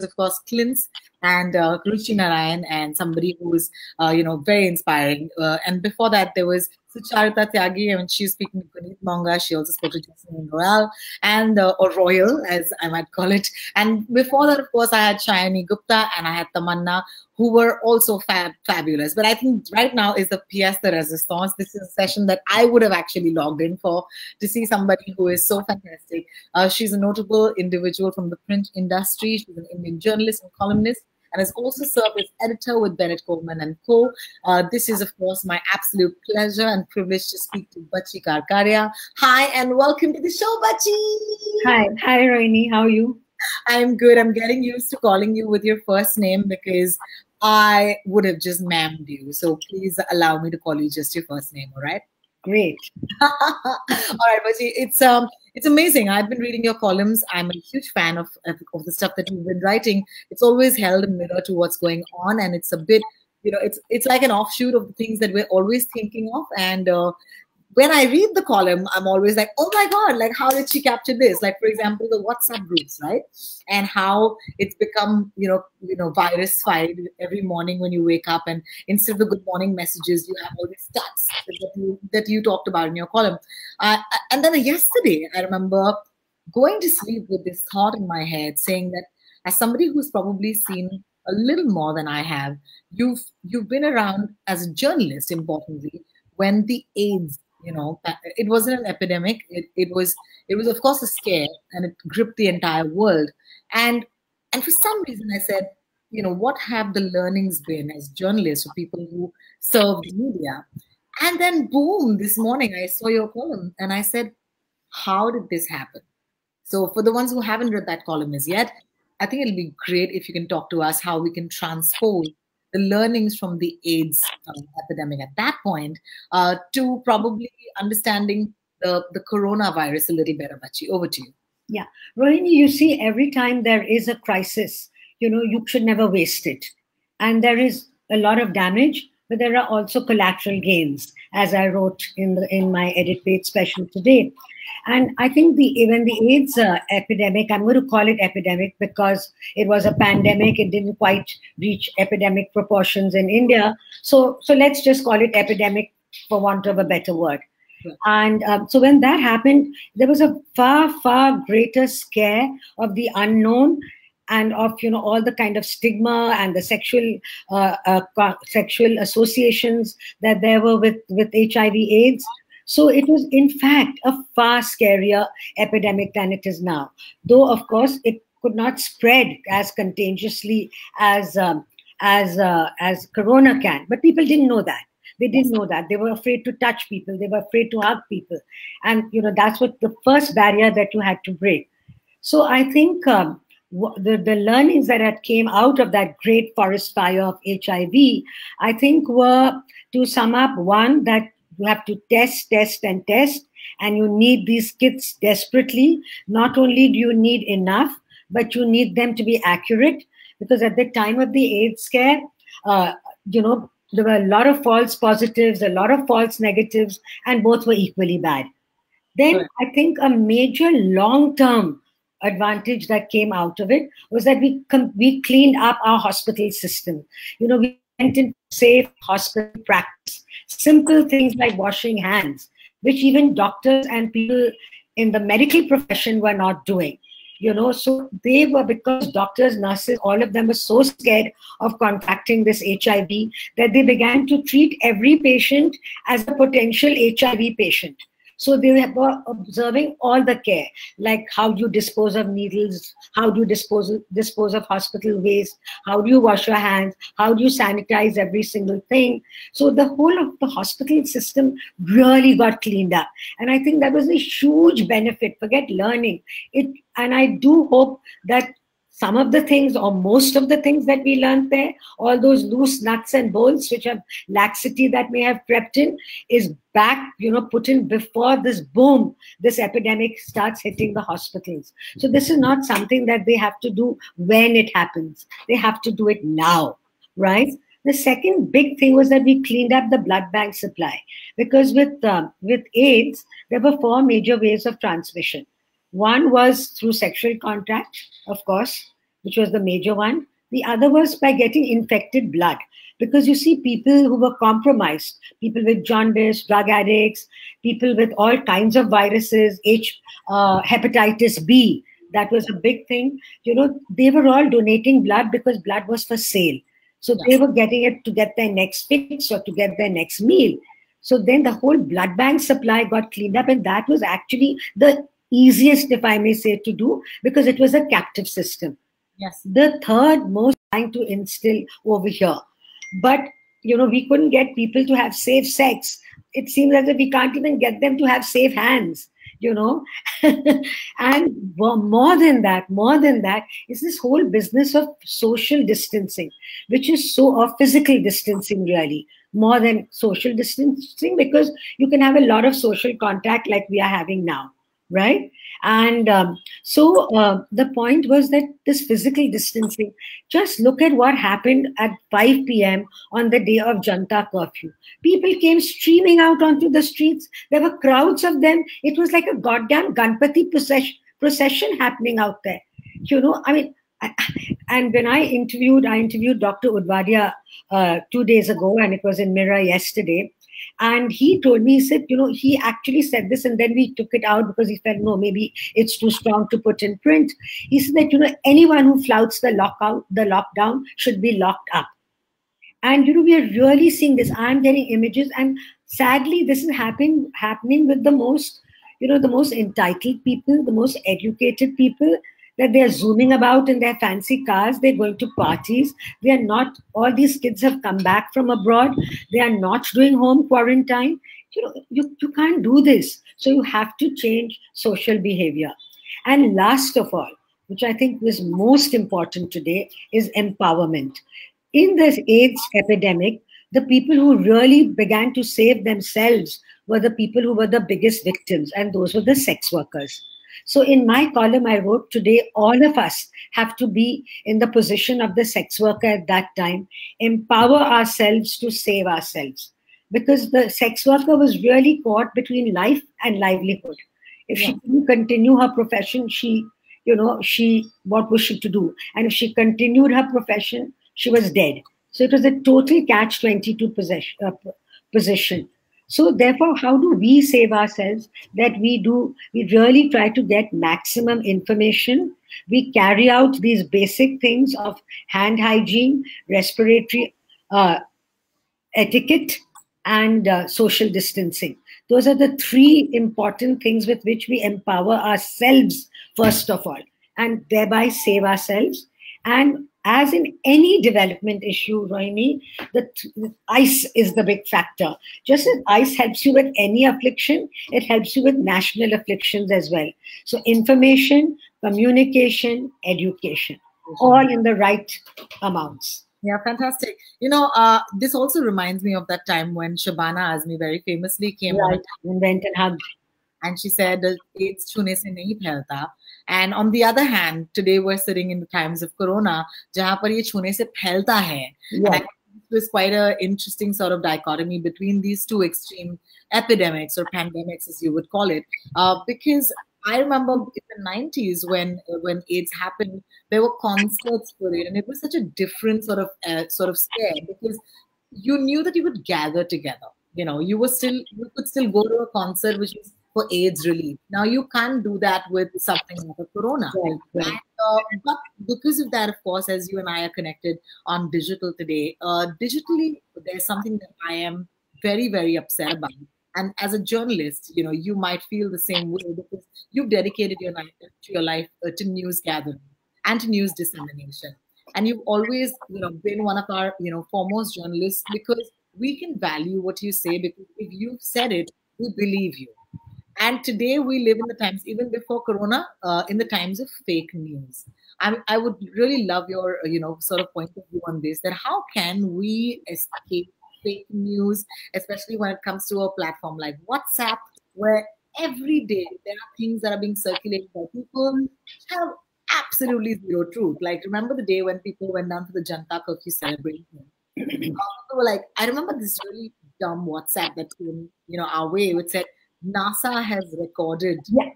of course, Clint's and Ruchi Narayan, and somebody who's, very inspiring. And before that, there was Sucharita Tyagi. I mean, she's speaking to Puneet Monga. She also spoke to Jasmine Royal, and or Royal, as I might call it. And before that, of course, I had Shayani Gupta and I had Tamanna, who were also fabulous. But I think right now is the pièce de résistance. This is a session that I would have actually logged in for, to see somebody who is so fantastic. She's a notable individual from the print industry. She's an Indian journalist and columnist, and has also served as editor with Bennett Coleman and Co. This is, of course, my absolute pleasure and privilege to speak to Bachi Karkaria. Hi, and welcome to the show, Bachi. Hi, Rohini. How are you? I'm good. I'm getting used to calling you with your first name because I would have just ma'amed you. So please allow me to call you just your first name, all right? Great. All right, Bachi, it's amazing. I've been reading your columns. I'm a huge fan of the stuff that you've been writing. It's always held a mirror to what's going on, and it's a bit, it's like an offshoot of the things that we're always thinking of. And when I read the column, I'm always like, oh my God, like how did she capture this? Like, for example, the WhatsApp groups, right? And how it's become, virus-fied every morning when you wake up, and instead of the good morning messages, you have all these stats that you talked about in your column. And then yesterday, I remember going to sleep with this thought in my head saying that as somebody who's probably seen a little more than I have, you've been around as a journalist, importantly, when the AIDS, it wasn't an epidemic. It was of course a scare, and it gripped the entire world. And for some reason I said, what have the learnings been as journalists or people who serve the media? And then boom, this morning I saw your column and I said, how did this happen? So for the ones who haven't read that column as yet, I think it'll be great if you can talk to us how we can transpose the learnings from the AIDS epidemic at that point to probably understanding the coronavirus a little better. Bachi, over to you. Yeah. Rohini, you see, every time there is a crisis, you should never waste it. And there is a lot of damage, but there are also collateral gains, as I wrote in my edit page special today. And I think when the AIDS epidemic, I'm going to call it epidemic because it was a pandemic. It didn't quite reach epidemic proportions in India. So let's just call it epidemic for want of a better word. Sure. And so when that happened, there was a far, far greater scare of the unknown and of all the kind of stigma and the sexual associations that there were with HIV/AIDS. So it was, in fact, a far scarier epidemic than it is now. Though, of course, it could not spread as contagiously as Corona can. But people didn't know that. They didn't know that. They were afraid to touch people. They were afraid to hug people. And, that's what the first barrier that you had to break. So I think the learnings that had came out of that great forest fire of HIV, I think were, to sum up, one, that you have to test, and you need these kits desperately. Not only do you need enough, but you need them to be accurate, because at the time of the AIDS scare, there were a lot of false positives, a lot of false negatives, and both were equally bad. Then right. I think a major long-term advantage that came out of it was that we cleaned up our hospital system. We went into safe hospital practice. Simple things like washing hands, which even doctors and people in the medical profession were not doing. So they were, because doctors, nurses, all of them were so scared of contracting this HIV that they began to treat every patient as a potential HIV patient. So they were observing all the care, like how do you dispose of needles, how do you dispose of hospital waste, how do you wash your hands, how do you sanitize every single thing. So the whole of the hospital system really got cleaned up. And I think that was a huge benefit. Forget learning it. And I do hope that some of the things, or most of the things that we learned there, all those loose nuts and bolts which have laxity that may have crept in, is back, put in before this boom, this epidemic starts hitting the hospitals. So this is not something that they have to do when it happens. They have to do it now, right? The second big thing was that we cleaned up the blood bank supply, because with AIDS, there were 4 major ways of transmission. One was through sexual contact, of course. which was the major one. The other was by getting infected blood. Because you see, people who were compromised, people with jaundice, drug addicts, people with all kinds of viruses, hepatitis B, that was a big thing. They were all donating blood because blood was for sale. So they were getting it to get their next fix or to get their next meal. So then the whole blood bank supply got cleaned up, and that was actually the easiest, if I may say, to do, because it was a captive system. Yes. The third most trying to instill over here. But, we couldn't get people to have safe sex. It seems as if we can't even get them to have safe hands, And more than that, is this whole business of social distancing, which is of physical distancing, really, more than social distancing, because you can have a lot of social contact like we are having now, right? And so the point was that this physical distancing, just look at what happened at 5 p.m. on the day of Janta curfew. People came streaming out onto the streets. There were crowds of them. It was like a goddamn Ganpati procession happening out there. And when I interviewed Dr. Udvadia 2 days ago, and it was in Mirror yesterday. And he told me, he said, he actually said this, and then we took it out because he felt, no, maybe it's too strong to put in print. He said that, anyone who flouts the lockdown should be locked up. And, we are really seeing this. I'm getting images, and sadly, this is happening with the most, the most entitled people, the most educated people, that they're zooming about in their fancy cars, they're going to parties. They are not, all these kids have come back from abroad. They are not doing home quarantine. You can't do this. So you have to change social behavior. And last of all, which I think was most important today, is empowerment. In this AIDS epidemic, the people who really began to save themselves were the people who were the biggest victims, and those were the sex workers. So in my column, I wrote, today, all of us have to be in the position of the sex worker at that time, empower ourselves to save ourselves. Because the sex worker was really caught between life and livelihood. If she didn't continue her profession, what was she to do? And if she continued her profession, she was dead. So it was a total catch-22 position. So therefore, how do we save ourselves? That we really try to get maximum information. We carry out these basic things of hand hygiene, respiratory etiquette, and social distancing. Those are the three important things with which we empower ourselves, first of all, and thereby save ourselves. And as in any development issue, Rohini, the ICE is the big factor. Just as ICE helps you with any affliction, it helps you with national afflictions as well. So information, communication, education, all in the right amounts. Yeah, fantastic. This also reminds me of that time when Shabana Azmi very famously came on and went and hugged. And she said, AIDS chune se nahi phailta. And on the other hand, today we're sitting in the times of Corona, jahan par ye chune se phailta hai. Yeah. And it was quite an interesting sort of dichotomy between these two extreme epidemics or pandemics, as you would call it. Because I remember in the 90s when AIDS happened, there were concerts for it, and it was such a different sort of scare, because you knew that you would gather together. You could still go to a concert which was for AIDS relief. Now you can't do that with something like a Corona. Right. And, but because of that, of course, as you and I are connected on digital today, digitally there's something that I am very, very upset about. And as a journalist, you might feel the same way, because you've dedicated your life to news gathering and to news dissemination. And you've always, been one of our, foremost journalists, because we can value what you say, because if you've said it, we believe you. And today we live in the times, even before Corona, in the times of fake news. I would really love your, sort of point of view on this, that how can we escape fake news, especially when it comes to a platform like WhatsApp, where every day there are things that are being circulated by people which have absolutely zero truth. Like, remember the day when people went down to the Janta curfew celebration? People were like, I remember this really dumb WhatsApp that came, our way, which said, NASA has recorded. Yeah.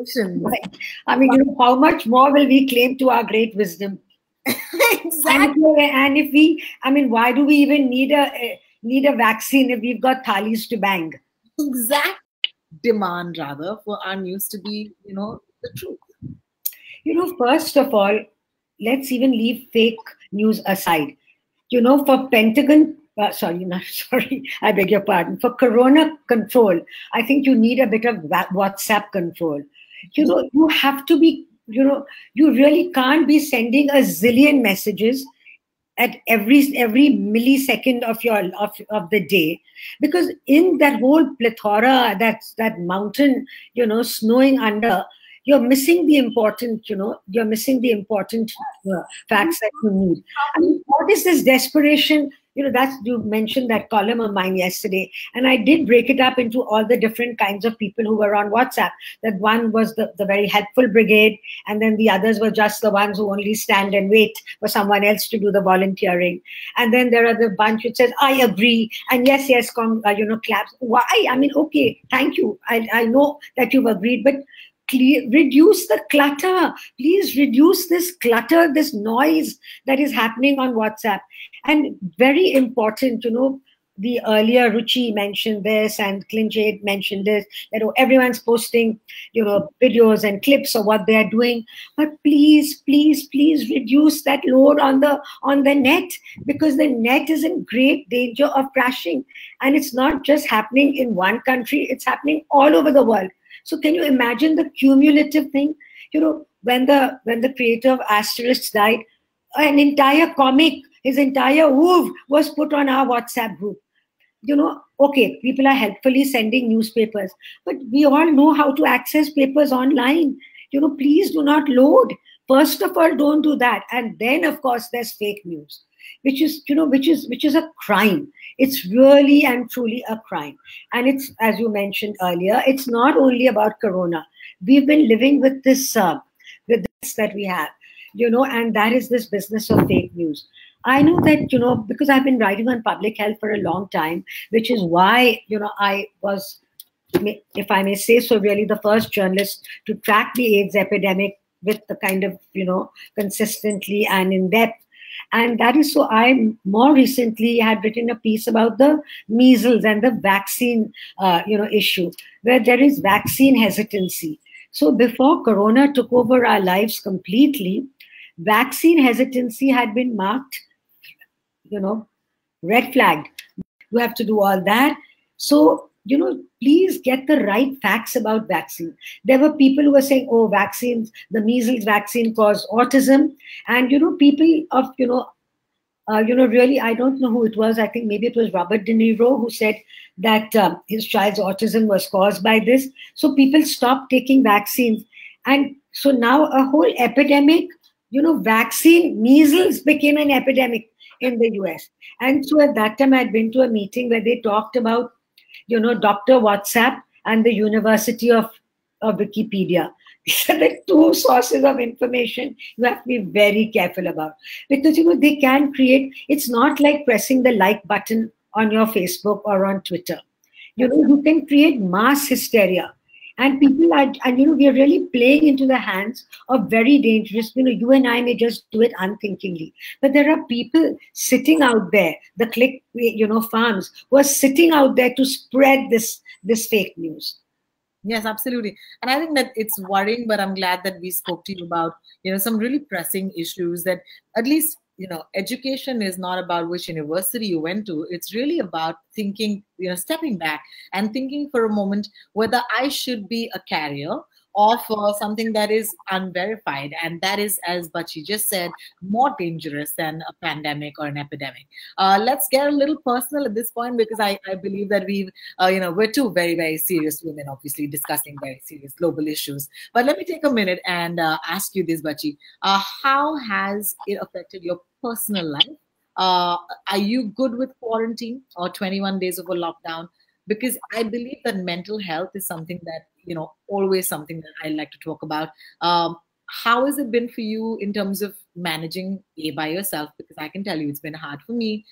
generations. Right. I mean, how much more will we claim to our great wisdom? Exactly. And if we, I mean, why do we even need a vaccine if we've got thalis to bang? Exact demand rather for our news to be, the truth. First of all, let's even leave fake news aside. For Pentagon, sorry, not sorry, I beg your pardon. For Corona control, I think you need a bit of WhatsApp control. You have to be, you really can't be sending a zillion messages at every millisecond of the day, because in that whole plethora, that mountain, snowing under, you're missing the important, facts that you need. I mean, what is this desperation? That's, you mentioned that column of mine yesterday, and I did break it up into all the different kinds of people who were on WhatsApp. That one was the very helpful brigade, and then the others were just the ones who only stand and wait for someone else to do the volunteering. And then there are the bunch which says, I agree, and yes, claps. Why? I mean, okay, thank you. I know that you've agreed, but reduce the clutter. Please reduce this clutter, this noise that is happening on WhatsApp. And very important, the earlier Ruchi mentioned this and Clinchade mentioned this, that everyone's posting, videos and clips of what they're doing. But please, please, please reduce that load on the net, because the net is in great danger of crashing. And it's not just happening in one country, it's happening all over the world. So can you imagine the cumulative thing? When the creator of Asterisks died, an entire comic, his entire woof was put on our WhatsApp group. Okay, people are helpfully sending newspapers, but we all know how to access papers online. Please do not load. First of all, don't do that. And then, of course, there's fake news, which is a crime. It's really and truly a crime. And it's, as you mentioned earlier, it's not only about Corona. We've been living with this, that we have, and that is this business of fake news. I know that, because I've been writing on public health for a long time, which is why, I was, if I may say so, really the first journalist to track the AIDS epidemic with the kind of, consistently and in depth. And that is so I more recently had written a piece about the measles and the vaccine, issue, where there is vaccine hesitancy. So before Corona took over our lives completely, vaccine hesitancy had been marked, red flagged. You have to do all that. So, please get the right facts about vaccine. There were people who were saying, oh, vaccines, the measles vaccine caused autism. And, people of, really, I don't know who it was. I think maybe it was Robert De Niro who said that his child's autism was caused by this. So people stopped taking vaccines. And so now a whole epidemic, vaccine, measles became an epidemic in the US. And so at that time, I'd been to a meeting where they talked about, Dr. WhatsApp and the University of Wikipedia. These are the two sources of information you have to be very careful about. Because, they can create, it's not like pressing the like button on your Facebook or on Twitter. You can create mass hysteria. And people are, and we are really playing into the hands of very dangerous, you and I may just do it unthinkingly. But there are people sitting out there, the click, farms, who are sitting out there to spread this fake news. Yes, absolutely. And I think that it's worrying, but I'm glad that we spoke to you about, some really pressing issues that at least, education is not about which university you went to. It's really about thinking, stepping back and thinking for a moment whether I should be a carrier of something that is unverified. And that is, as Bachi just said, more dangerous than a pandemic or an epidemic. Let's get a little personal at this point, because I believe that we're two very, very serious women, obviously discussing very serious global issues. But let me take a minute and ask you this, Bachi. How has it affected your personal life? Are you good with quarantine or 21 days of a lockdown? Because I believe that mental health is something that, always something that I like to talk about. how has it been for you in terms of managing by yourself? Because I can tell you it's been hard for me.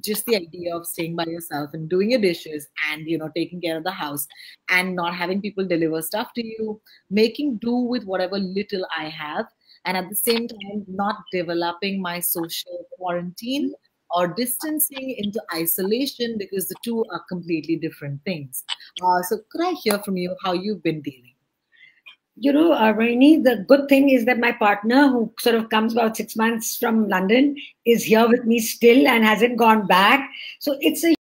Just the idea of staying by yourself and doing your dishes and, taking care of the house and not having people deliver stuff to you, making do with whatever little I have, and at the same time not developing my social quarantine or distancing into isolation, because the two are completely different things. So could I hear from you how you've been dealing? Rohini, the good thing is that my partner, who sort of comes about 6 months from London, is here with me still and hasn't gone back. So it's a